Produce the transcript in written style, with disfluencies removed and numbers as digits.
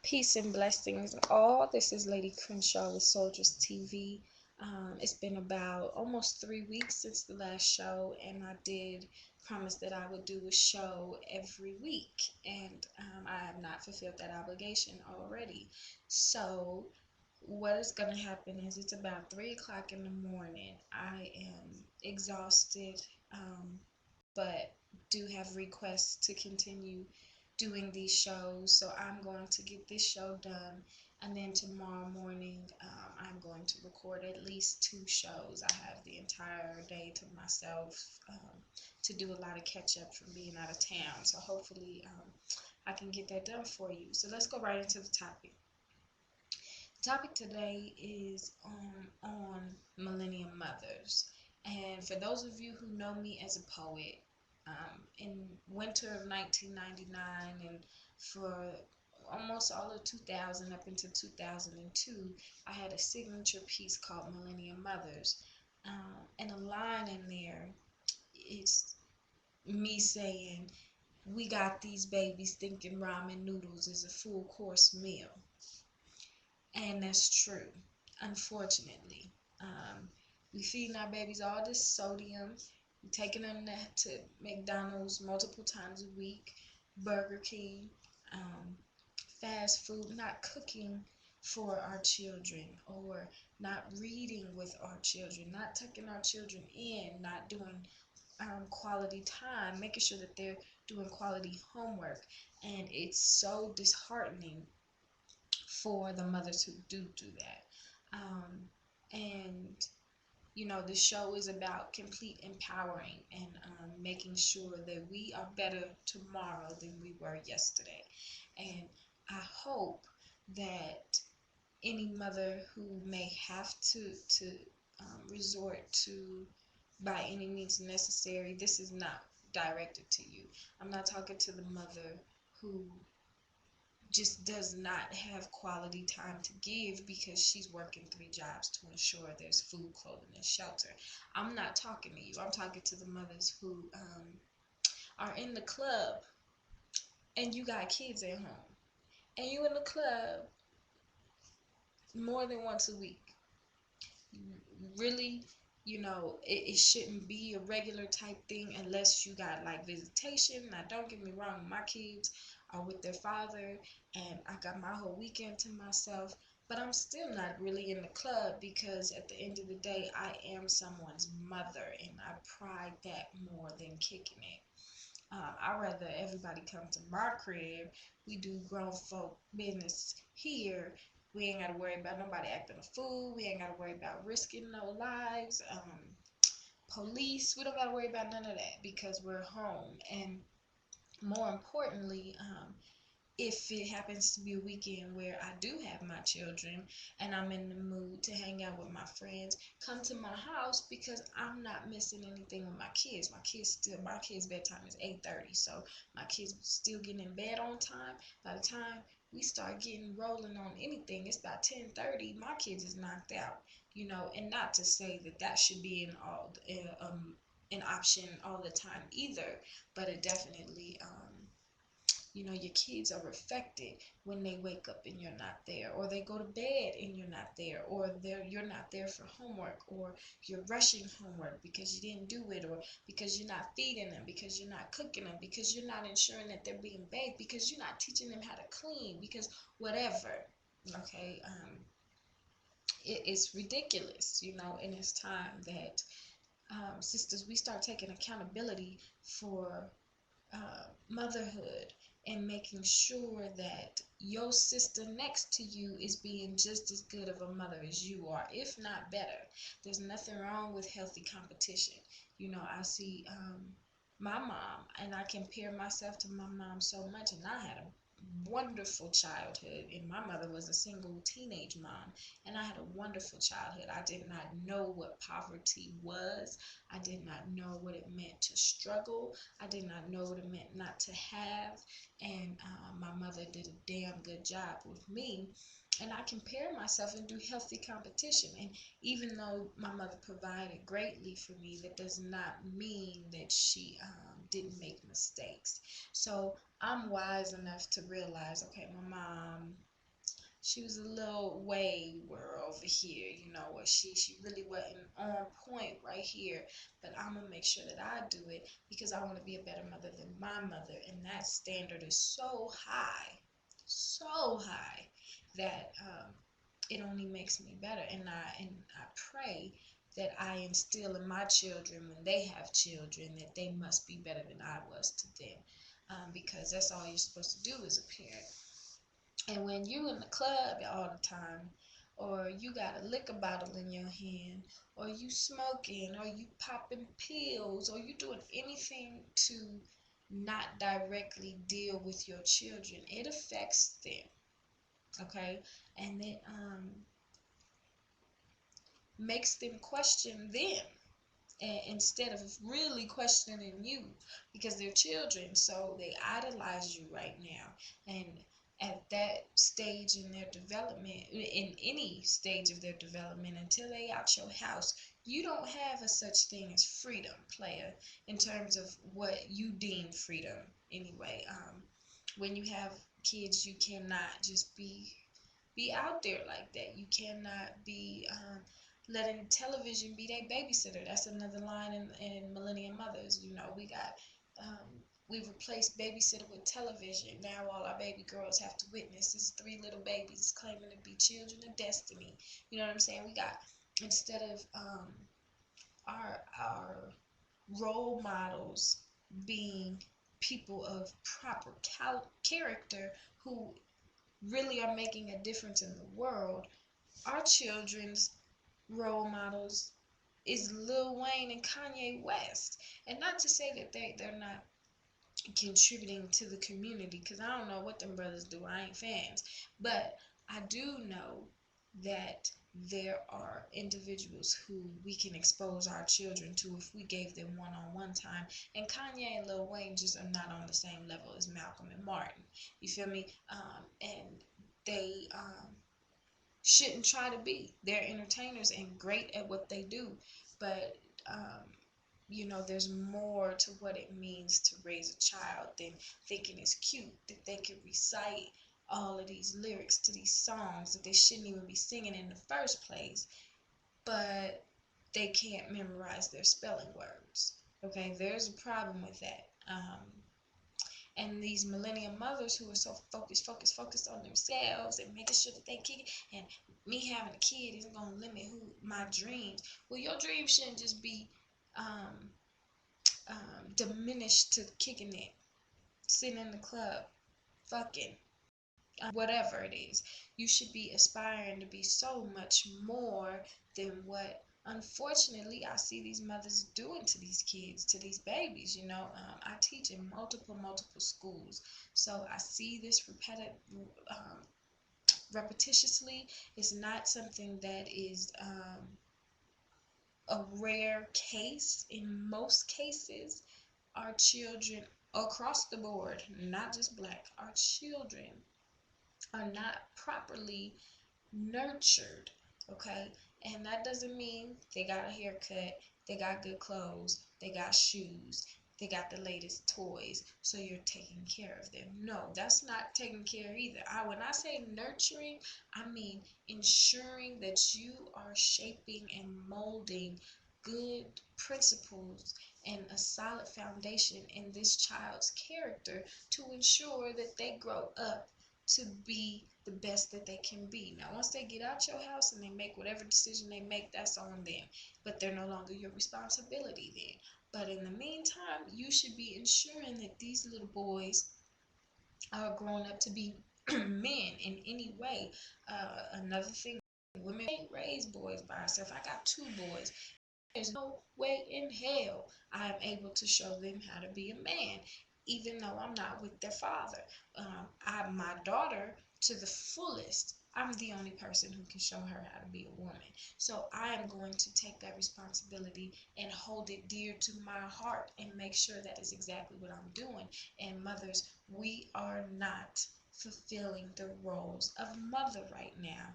Peace and blessings all. This is Lady Crenshaw with Soldiers TV. It's been about almost 3 weeks since the last show, and I did promise that I would do a show every week, and I have not fulfilled that obligation already. So what is going to happen is it's about 3 o'clock in the morning. I am exhausted, but do have requests to continue doing these shows. So I'm going to get this show done, and then tomorrow morning I'm going to record at least 2 shows. I have the entire day to myself to do a lot of catch up from being out of town. So hopefully I can get that done for you. So let's go right into the topic. The topic today is on Millennium Mothers. And for those of you who know me as a poet, in winter of 1999 and for almost all of 2000 up into 2002, I had a signature piece called Millennium Mothers. And a line in there, it's me saying, "We got these babies thinking ramen noodles is a full course meal." And that's true, unfortunately. We feeding our babies all this sodium, we taking them to McDonald's multiple times a week, Burger King, fast food, not cooking for our children, or not reading with our children, not tucking our children in, not doing quality time, making sure that they're doing quality homework. And it's so disheartening for the mothers who do that. And the show is about complete empowering and making sure that we are better tomorrow than we were yesterday. And I hope that any mother who may have to resort to, by any means necessary, this is not directed to you. I'm not talking to the mother who just does not have quality time to give because she's working 3 jobs to ensure there's food, clothing, and shelter. I'm not talking to you. I'm talking to the mothers who are in the club and you got kids at home. And you in the club more than once a week. Really, it shouldn't be a regular type thing unless you got like visitation. Now, don't get me wrong, my kids are with their father and I got my whole weekend to myself, but I'm still not really in the club because at the end of the day, I am someone's mother and I pride that more than kicking it. I'd rather everybody come to my crib. We do grown folk business here. We ain't got to worry about nobody acting a fool. We ain't got to worry about risking no lives. Police, we don't got to worry about none of that because we're home. And more importantly, if it happens to be a weekend where I do have my children and I'm in the mood to hang out with my friends, come to my house because I'm not missing anything with my kids. My kids' bedtime is 8:30, so my kids still getting in bed on time. By the time we start getting rolling on anything, it's about 10:30. My kids is knocked out, and not to say that that should be an option all the time either, but it definitely your kids are affected when they wake up and you're not there, or they go to bed and you're not there, or you're not there for homework, or you're rushing homework because you didn't do it, or because you're not feeding them, because you're not cooking them, because you're not ensuring that they're being bathed, because you're not teaching them how to clean, because whatever. Okay, it's ridiculous, and it's time that sisters, we start taking accountability for motherhood and making sure that your sister next to you is being just as good of a mother as you are, if not better. There's nothing wrong with healthy competition. I see my mom, and I compare myself to my mom so much, and I had a wonderful childhood, and my mother was a single teenage mom, and I had a wonderful childhood. I did not know what poverty was. I did not know what it meant to struggle. I did not know what it meant not to have, and my mother did a damn good job with me. And I compare myself and do healthy competition. And even though my mother provided greatly for me, that does not mean that she didn't make mistakes. So I'm wise enough to realize, okay, my mom she was a little wayward over here, you know, where she really wasn't on point right here. But I'm gonna make sure that I do it because I want to be a better mother than my mother, and that standard is so high that it only makes me better. And I pray that I instill in my children when they have children that they must be better than I was to them, because that's all you're supposed to do as a parent. And when you in the club all the time, or you got a liquor bottle in your hand, or you smoking, or you popping pills, or you doing anything to not directly deal with your children, it affects them. Okay, and it makes them question them, instead of really questioning you, because they're children, so they idolize you right now. And at that stage in their development, in any stage of their development, until they out your house, you don't have a such thing as freedom, player, in terms of what you deem freedom anyway. When you have kids, you cannot just be out there like that. You cannot be letting television be their babysitter. That's another line in Millennium Mothers. You know, we've replaced babysitter with television. Now all our baby girls have to witness is three little babies claiming to be children of destiny. You know what I'm saying? We got, instead of our role models being people of proper character who really are making a difference in the world, our children's role models is Lil Wayne and Kanye West. And not to say that they're not contributing to the community, because I don't know what them brothers do. I ain't fans. But I do know that there are individuals who we can expose our children to if we gave them one-on-one time. And Kanye and Lil Wayne just are not on the same level as Malcolm and Martin. You feel me? And they shouldn't try to be. They're entertainers and great at what they do, but there's more to what it means to raise a child than thinking it's cute that they can recite all of these lyrics to these songs that they shouldn't even be singing in the first place, but they can't memorize their spelling words. Okay, there's a problem with that. And these millennium mothers who are so focused on themselves and making sure that they kick it, and me having a kid isn't going to limit who my dreams. Well, your dreams shouldn't just be diminished to kicking it, sitting in the club, fucking, whatever it is. You should be aspiring to be so much more than what, unfortunately, I see these mothers doing to these kids, to these babies. I teach in multiple schools, so I see this repetitiously. It's not something that is a rare case. In most cases, our children across the board, not just black, our children are not properly nurtured, okay? And that doesn't mean they got a haircut, they got good clothes, they got shoes, they got the latest toys, so you're taking care of them. No, that's not taking care either. When I say nurturing, I mean ensuring that you are shaping and molding good principles and a solid foundation in this child's character to ensure that they grow up to be the best that they can be. Now, once they get out your house and they make whatever decision they make, that's on them. But they're no longer your responsibility then. But in the meantime, you should be ensuring that these little boys are grown up to be men in any way. Another thing, women can't raise boys by herself. I got two boys. There's no way in hell I am able to show them how to be a man, even though I'm not with their father. My daughter, to the fullest, I'm the only person who can show her how to be a woman. So I am going to take that responsibility and hold it dear to my heart and make sure that is exactly what I'm doing. And mothers, we are not fulfilling the roles of mother right now.